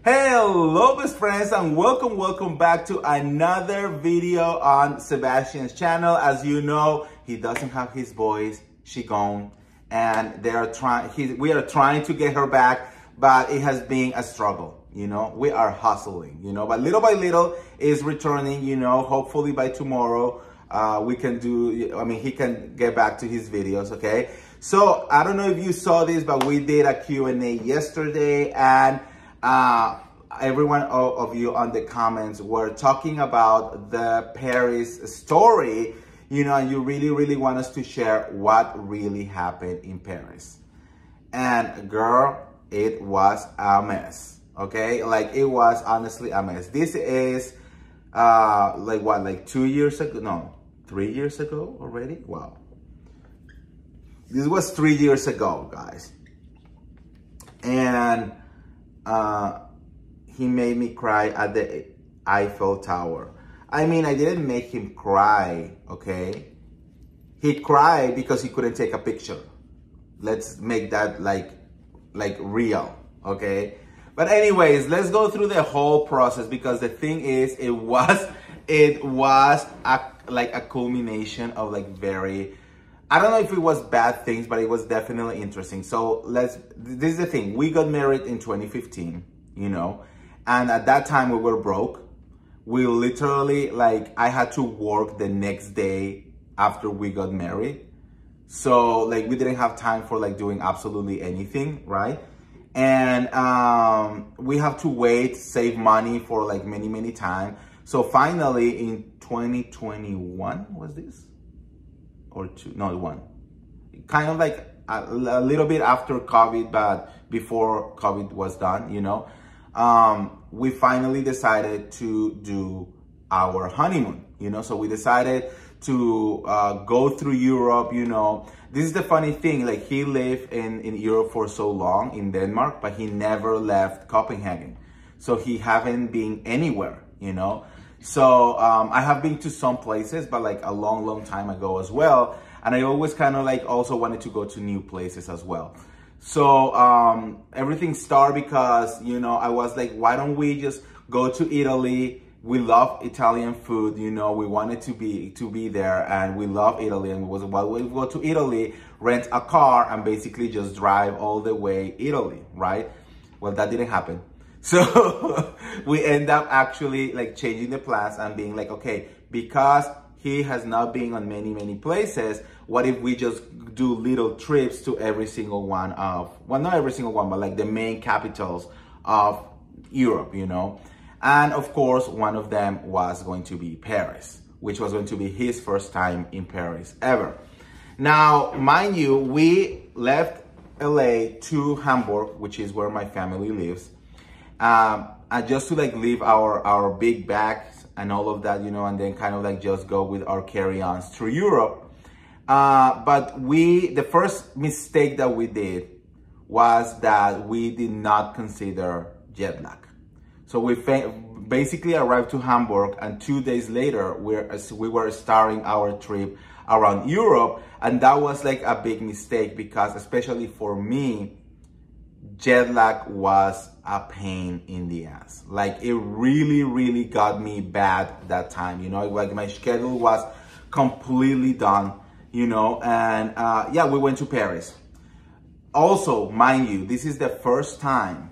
Hello best friends and welcome back to another video on Sebastian's channel. As you know, he doesn't have his boys, she gone, and we are trying to get her back, but it has been a struggle, you know. We are hustling, you know, but little by little is returning, you know. Hopefully by tomorrow he can get back to his videos, okay? So I don't know if you saw this, but we did a Q&A yesterday, and every one of you on the comments were talking about the Paris story, you know, and you really want us to share what really happened in Paris. And girl, it was a mess, okay? It was honestly a mess. This is like 2 years ago? No, 3 years ago already? Wow. This was 3 years ago, guys. And he made me cry at the Eiffel Tower. I mean, I didn't make him cry, okay? He cried because he couldn't take a picture. Let's make that like real, okay? But anyways, let's go through the whole process, because the thing is, it was a culmination of I don't know if it was bad things, but it was definitely interesting. So this is the thing. We got married in 2015, you know, and at that time we were broke. We literally, I had to work the next day after we got married. So we didn't have time for doing absolutely anything, right? And we have to wait, save money for many time. So finally in 2021, was this? Or two, no, one. Kind of a little bit after COVID, but before COVID was done, you know. We finally decided to do our honeymoon, you know. So we decided to go through Europe, you know. This is the funny thing, he lived in Europe for so long, in Denmark, but he never left Copenhagen. So he haven't been anywhere, you know. So I have been to some places, but a long time ago as well. And I always kind of also wanted to go to new places as well. So everything started because, you know, I was like, why don't we just go to Italy? We love Italian food, you know, we wanted to be there, and we love Italy. And we go to Italy, rent a car, and basically just drive all the way Italy, right? Well, that didn't happen. So we end up actually changing the plans and being okay, because he has not been on many places, what if we just do little trips to every single one of, well, not every single one, but the main capitals of Europe, you know? And of course, one of them was going to be Paris, which was going to be his first time in Paris ever. Now, mind you, we left LA to Hamburg, which is where my family lives. And just to leave our big bags and all of that, you know, and then kind of just go with our carry-ons through Europe. But the first mistake that we did was that we did not consider jet lag. So we basically arrived to Hamburg, and 2 days later, we were starting our trip around Europe. And that was a big mistake, because especially for me, jet lag was a pain in the ass. It really got me bad that time, you know. My schedule was completely done, you know. And yeah, we went to Paris. Also, mind you, this is the first time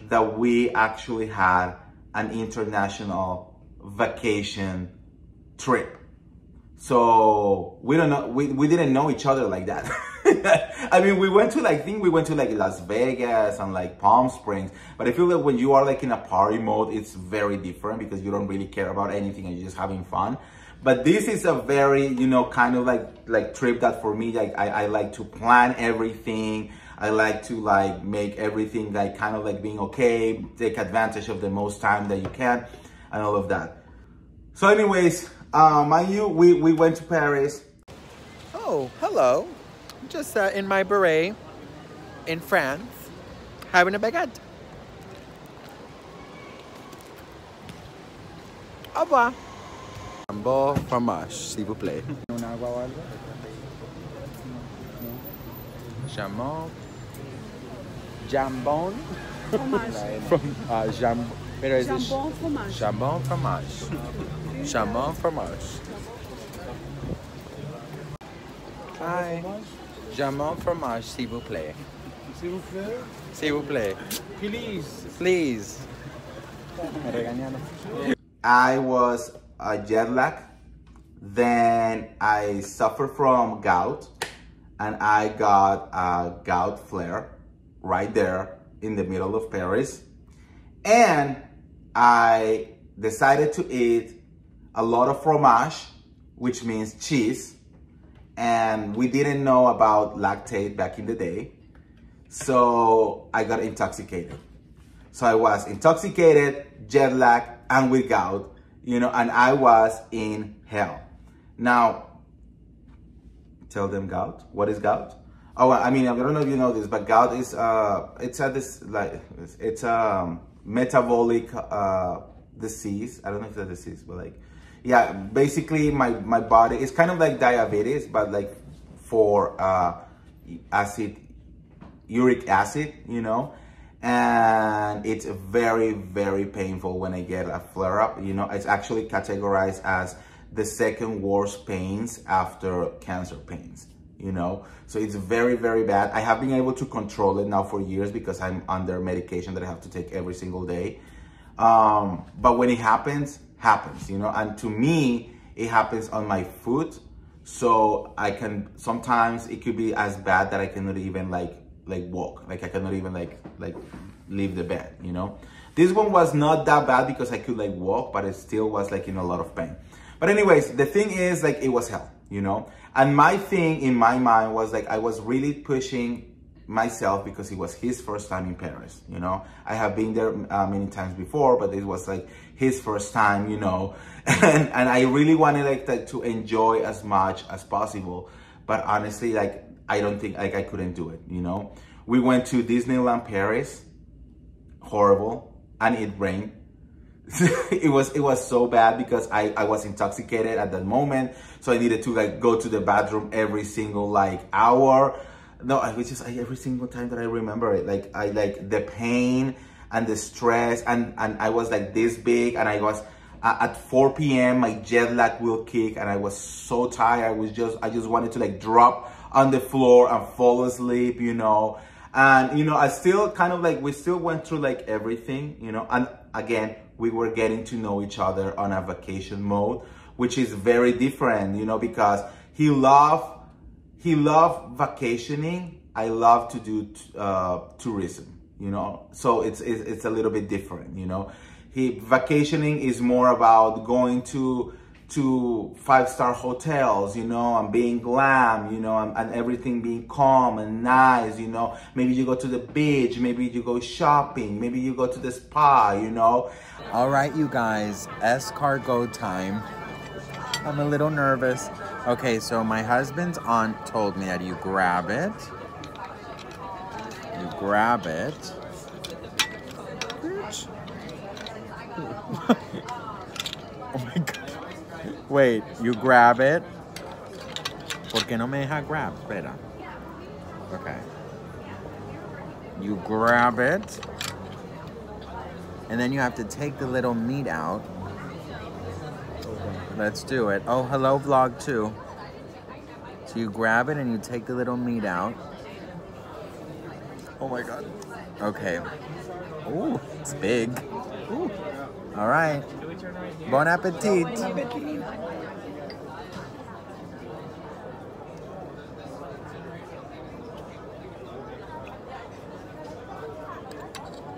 that we actually had an international vacation trip. So we didn't know each other like that. I mean, we went to we went to Las Vegas and Palm Springs, but I feel that when you are in a party mode, it's very different, because you don't really care about anything and you're just having fun. But this is a very, you know, kind of trip that for me, I like to plan everything. I like to make everything kind of being okay, take advantage of the most time that you can, and all of that. So anyways, mind you, we went to Paris. Oh, hello. Just in my beret in France, having a baguette. Au revoir. Jambon fromage, s'il vous plaît. Jambon. Jambon. Fromage. From Jambon. Jambon fromage. Jambon fromage. Jambon fromage. Hi. Jambon fromage, s'il vous plaît. S'il vous plaît. S'il vous plaît. Please. Please. I was jet lag. Then I suffered from gout, and I got a gout flare right there in the middle of Paris. And I decided to eat a lot of fromage, which means cheese. And we didn't know about lactate back in the day. So I got intoxicated. So I was intoxicated, jet lag, and with gout, you know, and I was in hell. Now, tell them gout. What is gout? Oh, I mean, I don't know if you know this, but gout is it's a metabolic disease. I don't know if it's a disease, but like, yeah, basically my body is kind of like diabetes, but like for uric acid, you know, and it's very, very painful when I get a flare up. You know, it's actually categorized as the second worst pains after cancer pains, you know, so it's very, very bad. I have been able to control it now for years because I'm under medication that I have to take every single day. But when it happens, you know, and to me, it happens on my foot. So I can, sometimes it could be as bad that I cannot even like walk, like I cannot even like leave the bed, you know. This one was not that bad because I could like walk, but it still was like in a lot of pain. But anyways, the thing is, like, it was hell, you know? And my thing in my mind was like, I was really pushing myself because it was his first time in Paris, you know? I have been there many times before, but it was like his first time, you know? And I really wanted like to enjoy as much as possible. But honestly, like, I don't think, like, I couldn't do it, you know? We went to Disneyland Paris, horrible, and it rained. it was so bad because I was intoxicated at that moment, so I needed to like go to the bathroom every single like hour. No, I was just every single time that I remember it, like I like the pain and the stress, and I was like this big, and I was at 4 p.m. my jet lag will kick, and I was so tired. I just wanted to like drop on the floor and fall asleep, you know. And you know, I still kind of like, we still went through like everything, you know. And again, we were getting to know each other on a vacation mode, which is very different, you know, because he loved vacationing. I love to do tourism, you know, so it's a little bit different, you know. Vacationing is more about going to 5-star hotels, you know, and being glam, you know, and everything being calm and nice, you know. Maybe you go to the beach, maybe you go shopping, maybe you go to the spa, you know. All right, you guys, escargot time. I'm a little nervous. Okay, so my husband's aunt told me that you grab it. You grab it. Oh my God. Wait, you grab it. ¿Por qué no me deja grab? Espera. Okay. You grab it. And then you have to take the little meat out. Let's do it. Oh, hello, vlog 2. So you grab it and you take the little meat out. Oh my God. Okay. Ooh, it's big. Ooh. All right. Bon appetit.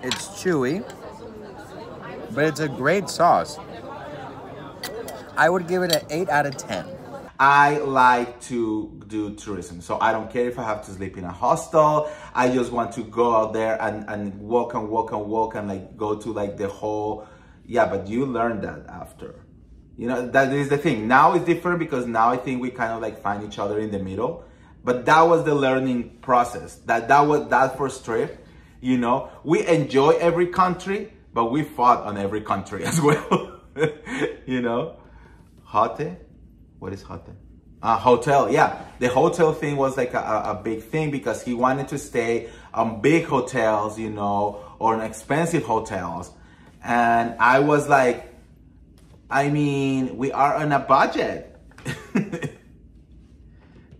It's chewy, but it's a great sauce. I would give it an 8 out of 10. I like to do tourism, so I don't care if I have to sleep in a hostel. I just want to go out there and walk and like go to like the whole, yeah, but you learn that after. You know, that is the thing. Now it's different because now I think we kind of like find each other in the middle. But that was the learning process. That was that first trip, you know. We enjoy every country, but we fought on every country as well. You know. Hotel? What is hotel? Hotel, yeah. The hotel thing was like a big thing because he wanted to stay on big hotels, you know, or in expensive hotels. And I was like, I mean, we are on a budget.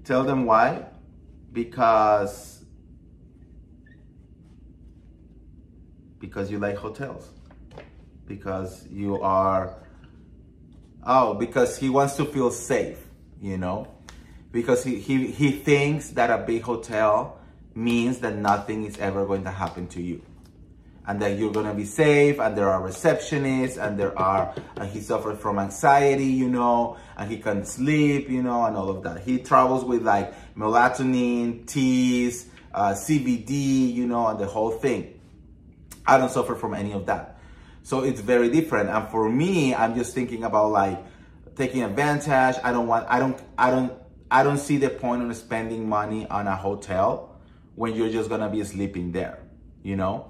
Tell them why? Because you like hotels. Because you are, because he wants to feel safe, you know? Because he thinks that a big hotel means that nothing is ever going to happen to you. And that you're gonna be safe, and there are receptionists, and he suffers from anxiety, you know, and he can't sleep, you know, and all of that. He travels with like melatonin, teas, CBD, you know, and the whole thing. I don't suffer from any of that. So it's very different. And for me, I'm just thinking about like taking advantage. I don't see the point of spending money on a hotel when you're just gonna be sleeping there, you know?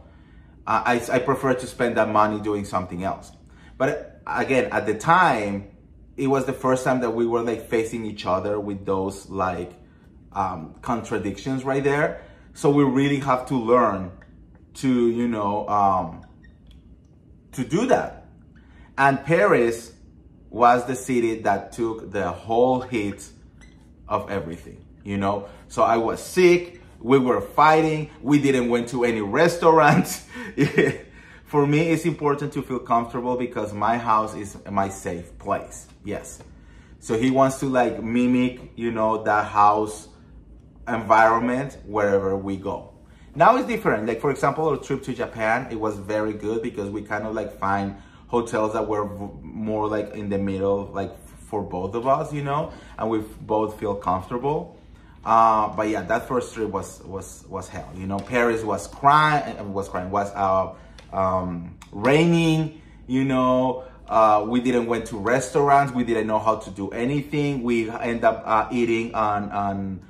I prefer to spend that money doing something else. But again, at the time, it was the first time that we were like facing each other with those like contradictions right there. So we really have to learn to, you know, to do that. And Paris was the city that took the whole hit of everything, you know? So I was sick. We were fighting. We didn't went to any restaurants. For me, it's important to feel comfortable because my house is my safe place. Yes. So he wants to like mimic, you know, that house environment wherever we go. Now it's different. Like for example, our trip to Japan, it was very good because we kind of like find hotels that were more like in the middle, like for both of us, you know, and we both feel comfortable. But yeah, that first trip was hell. You know, Paris was raining. You know, we didn't went to restaurants. We didn't know how to do anything. We end up eating on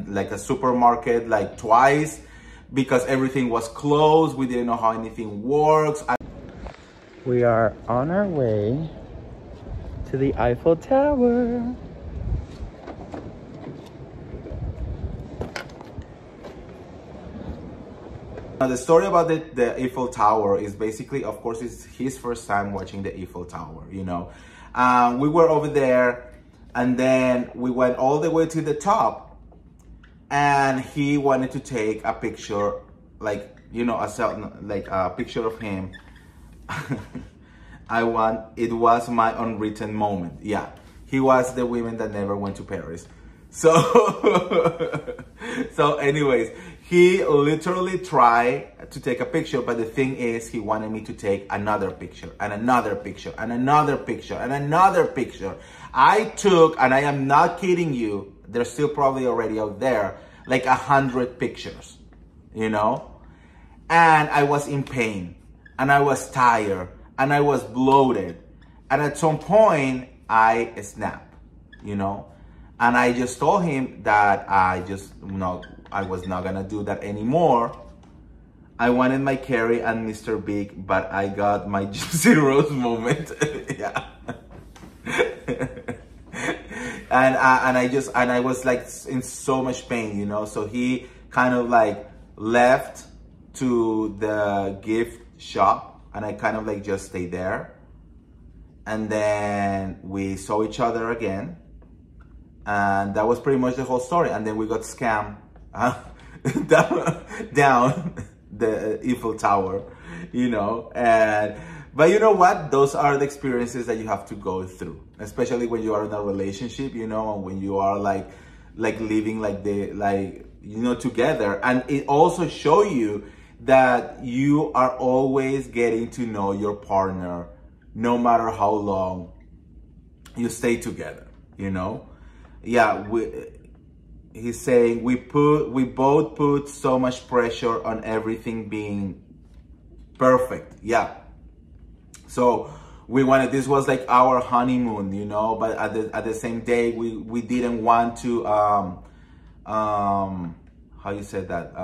like a supermarket like twice because everything was closed. We didn't know how anything works. We are on our way to the Eiffel Tower. Now, the story about the Eiffel Tower is basically, of course, it's his first time watching the Eiffel Tower, you know. We were over there, and then we went all the way to the top, and he wanted to take a picture, like, you know, a picture of him. It was my unwritten moment. Yeah, he was the woman that never went to Paris. So, so anyways, he literally tried to take a picture, but the thing is, he wanted me to take another picture, and another picture, and another picture, and another picture. I took, and I am not kidding you, they're still probably already out there, like 100 pictures, you know? And I was in pain, and I was tired, and I was bloated. And at some point, I snapped, you know? And I just told him that I was not gonna do that anymore. I wanted my Carrie and Mr. Big, but I got my Gypsy Rose moment. Yeah. and I was like in so much pain, you know. So he kind of like left to the gift shop, and I kind of like just stayed there. And then we saw each other again. And that was pretty much the whole story. And then we got scammed down the Eiffel Tower, you know. But you know what? Those are the experiences that you have to go through, especially when you are in a relationship, you know, and when you are like living together. And it also shows you that you are always getting to know your partner, no matter how long you stay together, you know. Yeah, he's saying we both put so much pressure on everything being perfect. Yeah. So this was like our honeymoon, you know, but at the same day, we didn't want to, how you said that?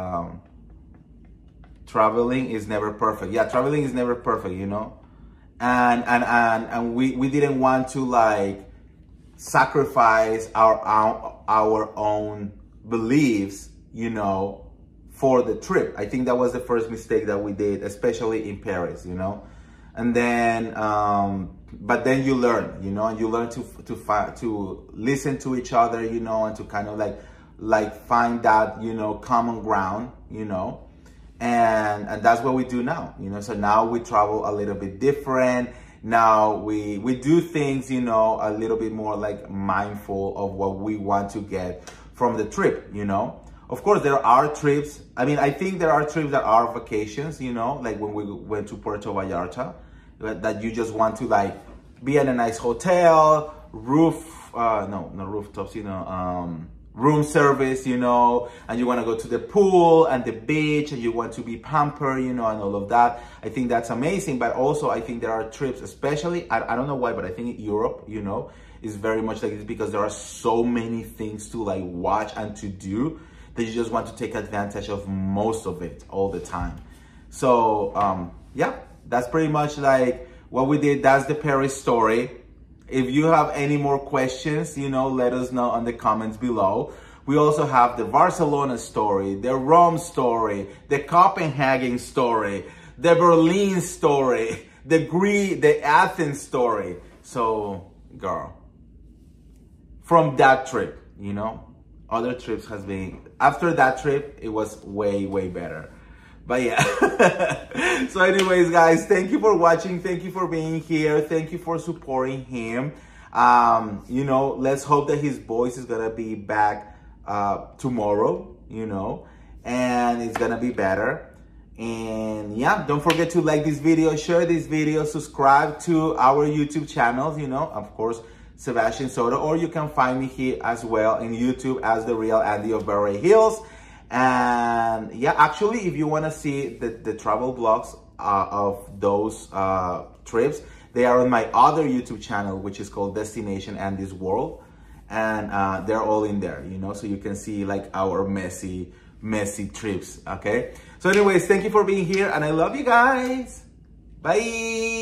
Traveling is never perfect. Yeah, traveling is never perfect, you know. And we didn't want to like sacrifice our own beliefs, you know, for the trip. I think that was the first mistake that we did, especially in Paris, you know. And then, but then you learn, you know, and you learn to listen to each other, you know, and to kind of like find that, you know, common ground, you know, and that's what we do now, you know. So now we travel a little bit different. Now we do things, you know, a little bit more like mindful of what we want to get from the trip, you know. Of course, there are trips. I mean, I think there are trips that are vacations, you know, like when we went to Puerto Vallarta, that you just want to like be in a nice hotel, no rooftops, you know, room service, you know, and you want to go to the pool and the beach and you want to be pampered, you know, and all of that. I think that's amazing. But also I think there are trips, especially, I don't know why, but I think Europe, you know, is very much like this because there are so many things to like watch and to do that you just want to take advantage of most of it all the time. So yeah, that's pretty much like what we did. That's the Paris story. If you have any more questions, you know, let us know in the comments below. We also have the Barcelona story, the Rome story, the Copenhagen story, the Berlin story, the Athens story. So, girl, from that trip, you know, other trips has been, after that trip, it was way, way better. But yeah. So anyways, guys, thank you for watching. Thank you for being here. Thank you for supporting him. You know, let's hope that his voice is going to be back tomorrow, you know, and it's going to be better. And yeah, don't forget to like this video, share this video, subscribe to our YouTube channels, you know, of course, Sebastian Soto, or you can find me here as well in YouTube as The Real Andy of Beverly Hills. And yeah, actually, if you want to see the travel vlogs of those trips, they are on my other YouTube channel, which is called Destination Andy's World. And they're all in there, you know, so you can see like our messy trips, okay? So anyways, thank you for being here and I love you guys. Bye.